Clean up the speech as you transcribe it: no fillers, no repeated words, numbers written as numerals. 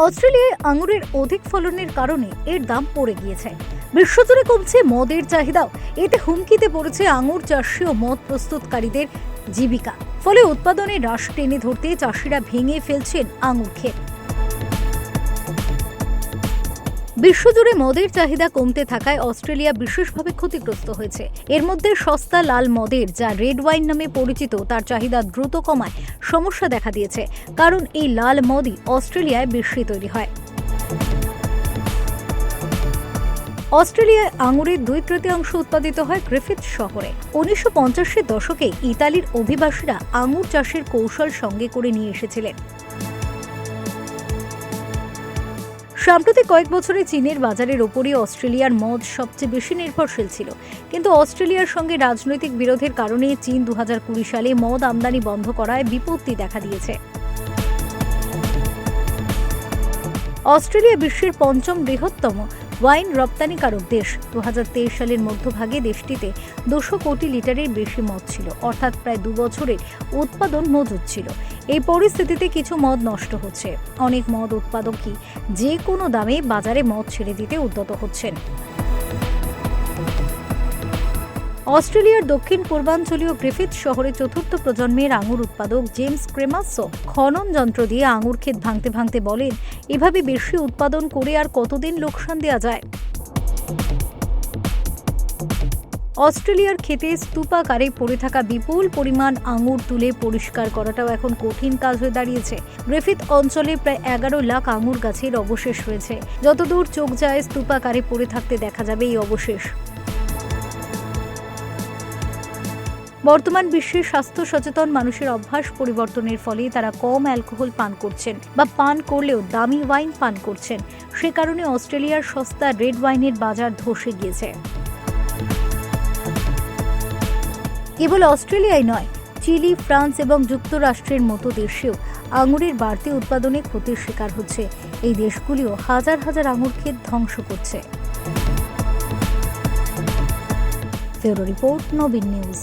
অস্ট্রেলিয়ায় আঙুরের অধিক ফলনের কারণে এর দাম পড়ে গিয়েছে। বিশ্বজুড়ে কমছে মদের চাহিদাও। এতে হুমকিতে পড়েছে আঙুর চাষি ও মদ প্রস্তুতকারীদের জীবিকা। ফলে উৎপাদনে হ্রাস টেনে ধরতে চাষিরা ভেঙে ফেলছেন আঙুর ক্ষেত। বিশ্বজুড়ে মদের চাহিদা কমতে থাকায় অস্ট্রেলিয়া বিশেষভাবে ক্ষতিগ্রস্ত হয়েছে। এর মধ্যে সস্তা লাল মদের, যা রেড ওয়াইন নামে পরিচিত, তার চাহিদা দ্রুত কমায় সমস্যা দেখা দিয়েছে। কারণ এই লাল মদই অস্ট্রেলিয়ায় বেশি তৈরি হয়। অস্ট্রেলিয়ায় আঙুরের 2/3 উৎপাদিত হয় গ্রিফিথ শহরে। 1950-এর দশকে ইতালির অভিবাসীরা আঙুর চাষের কৌশল সঙ্গে করে নিয়ে এসেছিলেন। সাম্প্রতিক কয়েক বছরে চীনের বাজারের ওপরই অস্ট্রেলিয়ার মদ সবচেয়ে বেশি নির্ভরশীল ছিল। কিন্তু অস্ট্রেলিয়ার সঙ্গে রাজনৈতিক বিরোধের কারণে চীন 2020 সালে মদ আমদানি বন্ধ করায় বিপত্তি দেখা দিয়েছে। অস্ট্রেলিয়া বিশ্বের 5ম বৃহত্তম ওয়াইন রপ্তানিকারক দেশ। 2023 সালের মধ্যভাগে দেশটিতে 200 কোটি লিটারের বেশি মদ ছিল, অর্থাৎ প্রায় 2 বছরের উৎপাদন মজুদ ছিল। এই পরিস্থিতিতে কিছু মদ নষ্ট হচ্ছে। অনেক মদ উৎপাদকই যে কোনো দামে বাজারে মদ ছেড়ে দিতে উদ্যত হচ্ছেন। অস্ট্রেলিয়ার দক্ষিণ পূর্বাঞ্চলীয় গ্রিফিথ শহরে 4র্থ প্রজন্মের আঙুর উৎপাদক জেমস ক্রেমাসো খনন যন্ত্র দিয়ে আঙুর ক্ষেত ভাঙতে ভাঙতে বলেন, এভাবে বেশি উৎপাদন করে আর কতদিন লোকসান দেওয়া যায়। অস্ট্রেলিয়ার ক্ষেতে স্তূপাকারে পড়ে থাকা বিপুল পরিমাণ আঙুর তুলে পরিষ্কার করাটাও এখন কঠিন কাজ হয়ে দাঁড়িয়েছে। গ্রিফিথ অঞ্চলে প্রায় 11 লাখ আঙুর গাছের অবশেষ রয়েছে। যতদূর চোখ যায় স্তূপাকারে পড়ে থাকতে দেখা যাবে এই অবশেষ। বর্তমান বিশ্বে স্বাস্থ্য সচেতন মানুষের অভ্যাস পরিবর্তনের ফলে তারা কম অ্যালকোহল পান করছেন বা পান করলেও দামি ওয়াইন পান করছেন। সে কারণে অস্ট্রেলিয়ার সস্তা রেড ওয়াইনের বাজার ধসে গিয়েছে। কেবল অস্ট্রেলিয়ায় নয়, চিলি, ফ্রান্স এবং যুক্তরাষ্ট্রের মতো দেশেও আঙুরের বাড়তি উৎপাদনে ক্ষতির শিকার হচ্ছে। এই দেশগুলিও হাজার হাজার আঙুর ক্ষেত ধ্বংস করছে। ব্যুরো রিপোর্ট, নবীন নিউজ।